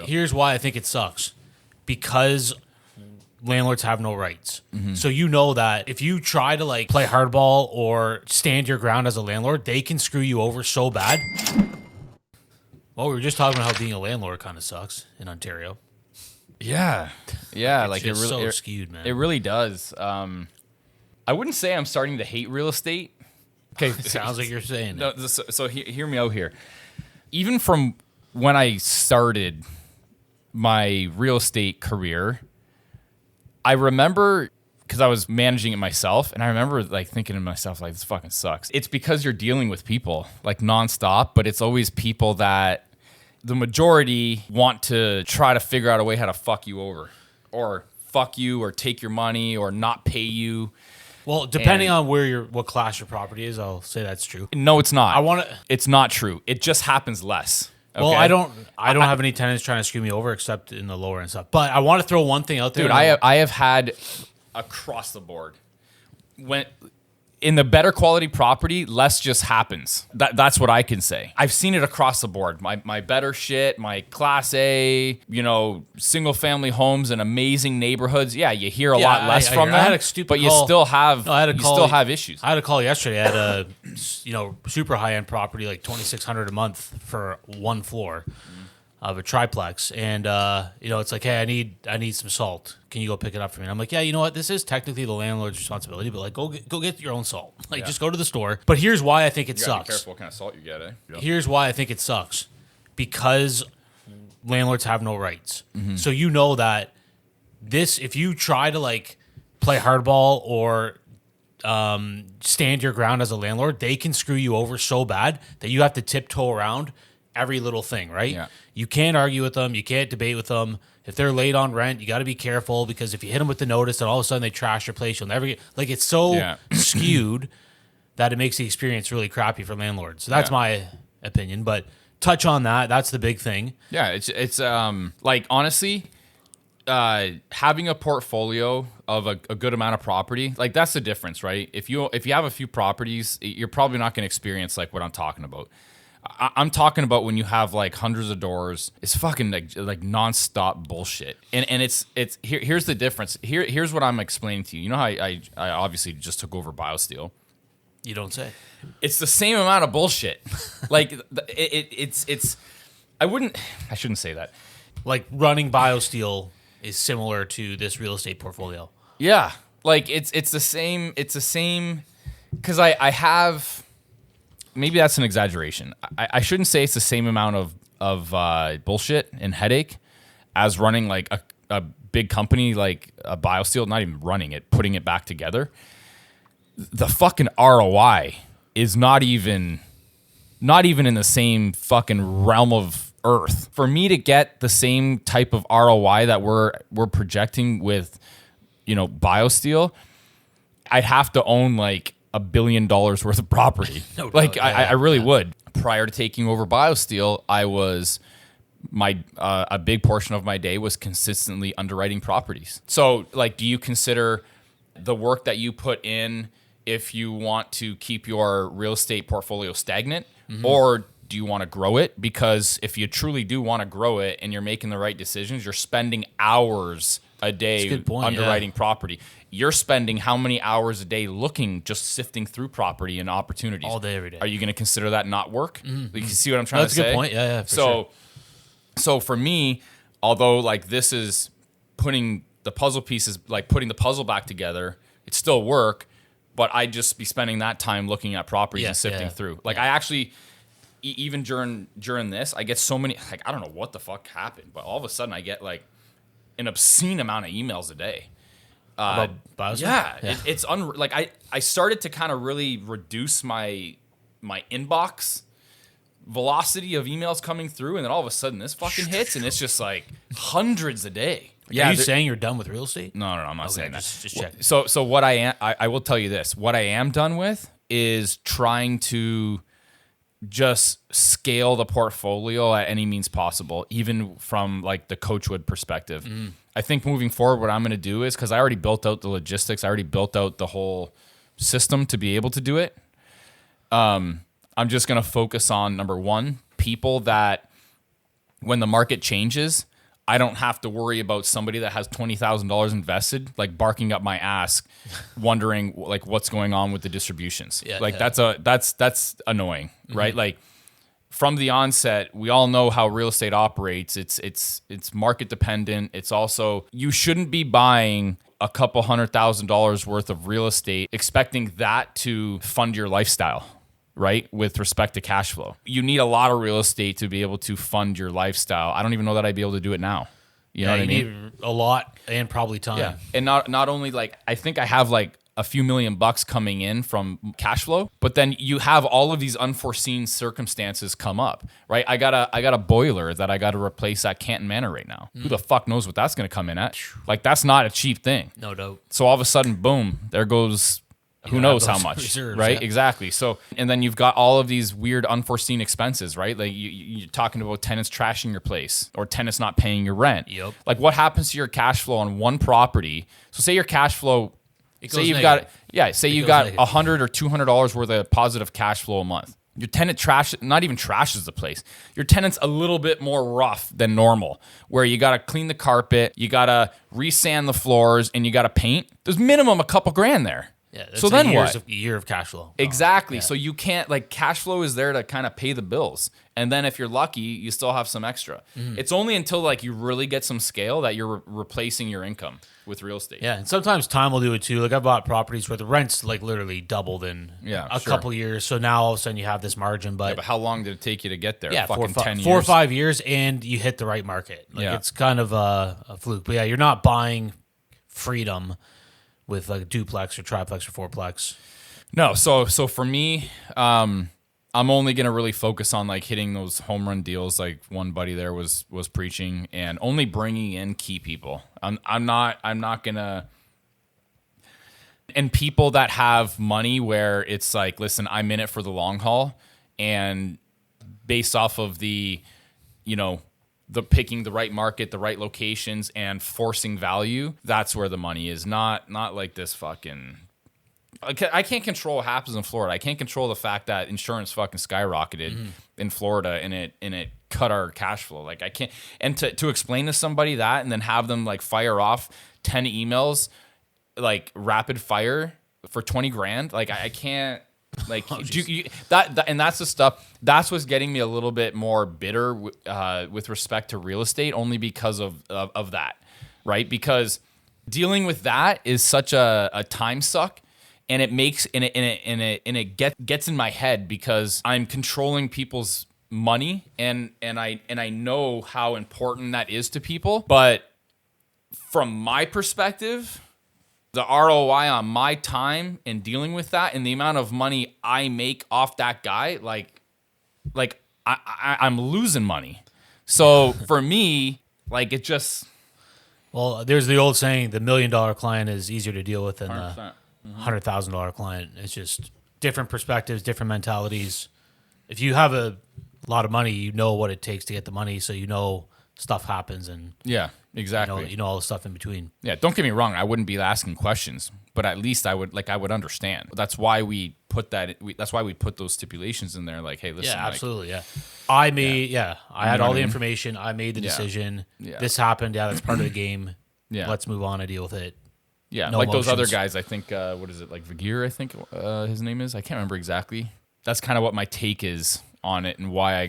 Here's why I think it sucks. Because landlords have no rights. So you know that if you try to like play hardball or stand your ground as a landlord, they can screw you over so bad. Well, we were just talking about how being a landlord kind of sucks in Ontario. Yeah. Yeah. Like It's it really so skewed, man. It really does. I wouldn't say I'm starting to hate real estate. Okay. Sounds like you're saying No, it. so hear me out here. Even from when I started my real estate career, I remember because I was managing it myself, and I remember like thinking to myself, like, this fucking sucks. It's because you're dealing with people like nonstop, but it's always people that the majority want to try to figure out a way how to fuck you over or fuck you or take your money or not pay you. Well, depending on what class your property is, I'll say that's true. No, it's not. I want to. It's not true. It just happens less. Okay? Well, I don't have any tenants trying to screw me over except in the lower end stuff. But I want to throw one thing out there. Dude, I have had across the board. When in the better quality property, less just happens. That's what I can say. I've seen it across the board. My better shit, my class A, single family homes in amazing neighborhoods. Yeah, you hear a lot less from them. I had a stupid but call. You still have still have issues. I had a call yesterday. I had a super high end property, like $2,600 a month for one floor of a triplex, and it's like, hey, I need some salt. Can you go pick it up for me? And I'm like, yeah, you know what? This is technically the landlord's responsibility, but like, go get your own salt. Like, just go to the store. But here's why I think it sucks. Be careful what kind of salt you get, eh? Yep. Here's why I think it sucks. Because landlords have no rights. So you know that if you try to like play hardball or stand your ground as a landlord, they can screw you over so bad that you have to tiptoe around every little thing, right? Yeah. You can't argue with them. You can't debate with them. If they're late on rent, you got to be careful because if you hit them with the notice and all of a sudden they trash your place, you'll never get... Like, it's so skewed that it makes the experience really crappy for landlords. So that's my opinion, but touch on that. That's the big thing. Yeah, it's like, honestly, having a portfolio of a good amount of property, like, that's the difference, right? If you have a few properties, you're probably not going to experience like what I'm talking about. I'm talking about when you have like hundreds of doors. It's fucking like nonstop bullshit. And it's here's the difference. Here's what I'm explaining to you. You know how I obviously just took over BioSteel. You don't say. It's the same amount of bullshit. Like it's I shouldn't say that. Like, running BioSteel is similar to this real estate portfolio. Yeah. Like it's the same because I have. Maybe that's an exaggeration. I shouldn't say it's the same amount of bullshit and headache as running like a big company like a BioSteel, not even running it, putting it back together. The fucking ROI is not even in the same fucking realm of earth. For me to get the same type of ROI that we're projecting with, BioSteel, I'd have to own like $1 billion worth of property. No, like I really would. Prior to taking over BioSteel, I was a big portion of my day was consistently underwriting properties. So, like, do you consider the work that you put in if you want to keep your real estate portfolio stagnant, or do you want to grow it? Because if you truly do want to grow it and you're making the right decisions, you're spending hours a day underwriting property. You're spending how many hours a day just sifting through property and opportunities? All day, every day. Are you going to consider that not work? Like, you see what I'm trying to say? That's a good point. Yeah, for sure. So for me, although like this is putting the puzzle pieces, like putting the puzzle back together, it's still work, but I'd just be spending that time looking at properties and sifting through. Like, I actually... Even during this, I get so many, like, I don't know what the fuck happened, but all of a sudden I get like an obscene amount of emails a day. It's I started to kind of really reduce my inbox velocity of emails coming through, and then all of a sudden this fucking hits, and it's just like hundreds a day. Yeah, are you saying you're done with real estate? No, I'm not saying that. Just check. So what I will tell you this. What I am done with is trying to just scale the portfolio at any means possible, even from like the Coachwood perspective. I think moving forward, what I'm going to do is, because I already built out the logistics, I already built out the whole system to be able to do it. I'm just going to focus on, number one, people that when the market changes, I don't have to worry about somebody that has $20,000 invested, like barking up my ass, wondering like what's going on with the distributions. That's annoying, right? Like from the onset, we all know how real estate operates. It's market dependent. It's also, you shouldn't be buying a couple $100,000 worth of real estate expecting that to fund your lifestyle. Right? With respect to cash flow. You need a lot of real estate to be able to fund your lifestyle. I don't even know that I'd be able to do it now. You know what I mean? Need a lot and probably time. Yeah. And not only like, I think I have like a few $1,000,000 coming in from cash flow, but then you have all of these unforeseen circumstances come up, right? I got a boiler that I got to replace at Canton Manor right now. Who the fuck knows what that's going to come in at? Like, that's not a cheap thing. No doubt. So all of a sudden, boom, there goes... Who knows how much, reserves, right? Yeah. Exactly. So, and then you've got all of these weird unforeseen expenses, right? Like you're talking about tenants trashing your place or tenants not paying your rent. Yep. Like what happens to your cash flow on one property? So say your cash flow, say you've negative. say you've got $100 or $200 worth of positive cash flow a month. Your tenant not even trashes the place. Your tenant's a little bit more rough than normal, where you got to clean the carpet, you got to resand the floors, and you got to paint. There's minimum a couple grand there. Yeah, that's so then what? A year of cash flow. Exactly. Yeah. So you can't, like, cash flow is there to kind of pay the bills. And then if you're lucky, you still have some extra. It's only until like you really get some scale that you're replacing your income with real estate. Yeah, and sometimes time will do it too. Like I've bought properties where the rent's like literally doubled in a couple years. So now all of a sudden you have this margin. But, but how long did it take you to get there? Yeah, fucking 10 years. 4 or 5 years, and you hit the right market. Like it's kind of a fluke. But yeah, you're not buying freedom with like a duplex or triplex or fourplex. No, so for me, I'm only gonna really focus on like hitting those home run deals, like one buddy there was preaching, and only bringing in key people. I'm not gonna, and people that have money where it's like, listen, I'm in it for the long haul, and based off of the picking the right market, the right locations, and forcing value, that's where the money is. Not like this fucking... I can't control what happens in Florida. I can't control the fact that insurance fucking skyrocketed in Florida, and it cut our cash flow. Like I can't... And to explain to somebody that and then have them like fire off 10 emails, like rapid fire for 20 grand, like I can't... Like and that's the stuff. That's what's getting me a little bit more bitter with respect to real estate, only because of that, right? Because dealing with that is such a time suck, and it makes and it gets in my head because I'm controlling people's money, and I know how important that is to people. But from my perspective, the ROI on my time in dealing with that and the amount of money I make off that guy, like I'm losing money. So for me, like it just... Well, there's the old saying, the $1 million client is easier to deal with than the 100%. $100,000 client. It's just different perspectives, different mentalities. If you have a lot of money, you know what it takes to get the money, so you know stuff happens, and yeah, exactly. You know all the stuff in between. Yeah, don't get me wrong. I wouldn't be asking questions, but at least I would understand. That's why we put that. That's why we put those stipulations in there. Like, hey, listen. Yeah, absolutely. Like, I had all the information. I made the decision. Yeah. This happened. Yeah, that's part of the game. Yeah, let's move on and deal with it. Yeah, no like emotions. Those other guys. I think what is it, like Vigir? I think his name is. I can't remember exactly. That's kind of what my take is on it, and why I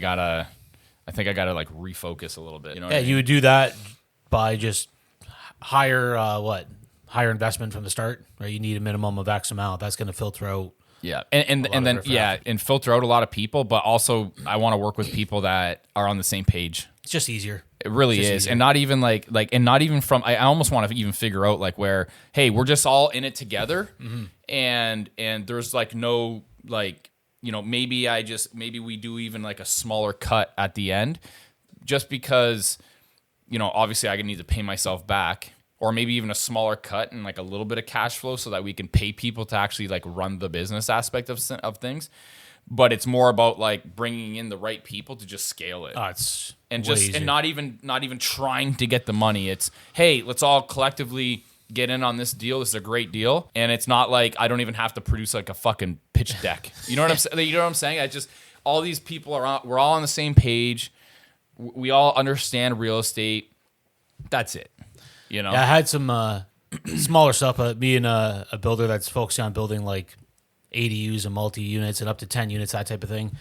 think I gotta like refocus a little bit. You know? Yeah, you would do that by just higher investment from the start, right? You need a minimum of X amount. That's going to filter out. Yeah, and then and filter out a lot of people, but also I want to work with people that are on the same page. It's just easier. It really is, easier. And not even and not even from. I almost want to even figure out like where, hey, we're just all in it together, and there's like no like. Maybe we do even like a smaller cut at the end, just because, obviously I need to pay myself back, or maybe even a smaller cut and like a little bit of cash flow so that we can pay people to actually like run the business aspect of things. But it's more about like bringing in the right people to just scale it. It's and not even trying to get the money. It's, hey, let's all collectively get in on this deal. This is a great deal. And it's not like I don't even have to produce like a fucking pitch deck. You know what I'm saying? I just, all these people we're all on the same page. We all understand real estate. That's it. You know? Yeah, I had some smaller stuff. Me and a builder that's focusing on building like ADUs and multi-units and up to 10 units, that type of thing.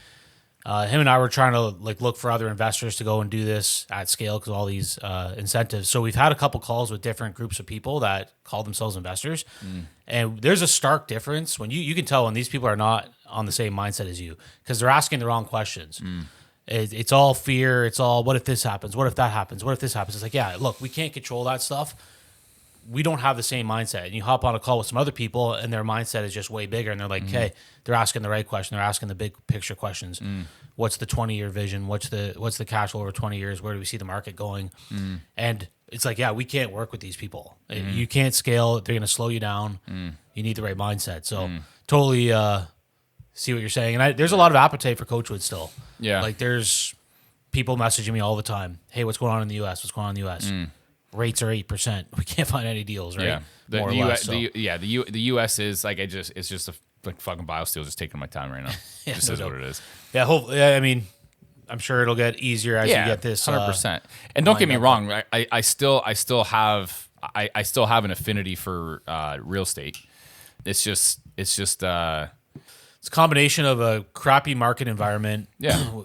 Him and I were trying to like look for other investors to go and do this at scale because of all these incentives. So we've had a couple calls with different groups of people that call themselves investors. And there's a stark difference when you can tell when these people are not on the same mindset as you because they're asking the wrong questions. It's all fear. It's all, what if this happens? What if that happens? What if this happens? It's like, yeah, look, we can't control that stuff. We don't have the same mindset. And you hop on a call with some other people and their mindset is just way bigger. And they're like, okay, they're asking the right question. They're asking the big picture questions. What's the 20-year vision? What's the cash flow over 20 years? Where do we see the market going? And it's like, yeah, we can't work with these people. You can't scale. They're going to slow you down. You need the right mindset. So totally see what you're saying. And there's a lot of appetite for Coachwood still. Yeah. Like there's people messaging me all the time. Hey, what's going on in the U.S.? What's going on in the U.S.? Rates are 8%. We can't find any deals, right? Yeah. More or less. The U.S. is like it's just a like fucking BioSteel just taking my time right now. Yeah, Just no is doubt. what it is. Yeah, hopefully. I mean, I'm sure it'll get easier as you get this. 100%. And don't get me lined wrong, I still have an affinity for real estate. It's just It's a combination of a crappy market environment,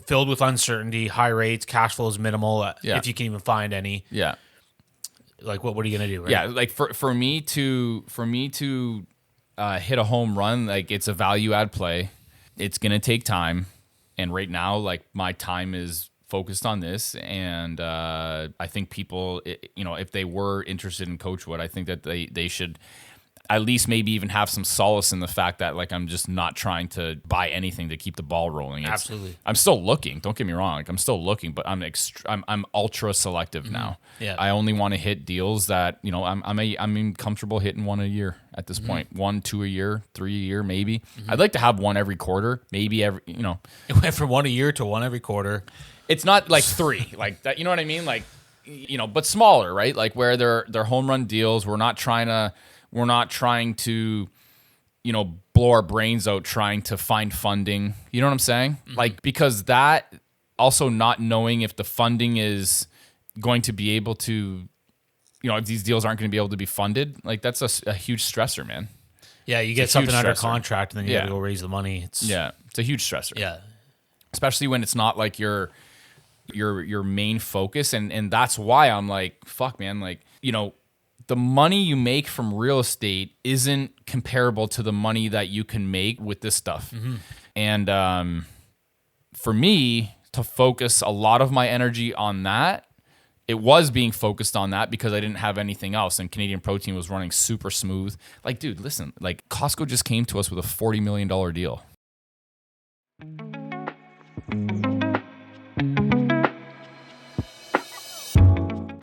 filled with uncertainty, high rates, cash flow is minimal, if you can even find any. yeah. Like, what are you gonna do? Right? Yeah, like for me to hit a home run, like it's a value add play. It's gonna take time, and right now, like my time is focused on this, and I think people, if they were interested in Coachwood, I think that they should at least maybe even have some solace in the fact that like I'm just not trying to buy anything to keep the ball rolling. Absolutely. I'm still looking. Don't get me wrong. Like I'm still looking, but I'm ultra selective now. Yeah. I only want to hit deals that I'm comfortable hitting one a year at this point. 1, 2 a year, 3 a year, maybe. I'd like to have one every quarter, maybe every. It went from one a year to one every quarter. It's not like 3, like that. You know what I mean? Like, but smaller, right? Like where they're home run deals. We're not trying to, blow our brains out trying to find funding. You know what I'm saying? Like, because that also not knowing if the funding is going to be able to, if these deals aren't going to be able to be funded, like that's a huge stressor, man. Yeah, you get something under contract and then you got to go raise the money. It's a huge stressor. Yeah. Especially when it's not like your main focus. And that's why I'm like, fuck, man, like, the money you make from real estate isn't comparable to the money that you can make with this stuff. And for me to focus a lot of my energy on that, it was being focused on that because I didn't have anything else. And Canadian Protein was running super smooth. Like, dude, listen, like Costco just came to us with a $40 million deal.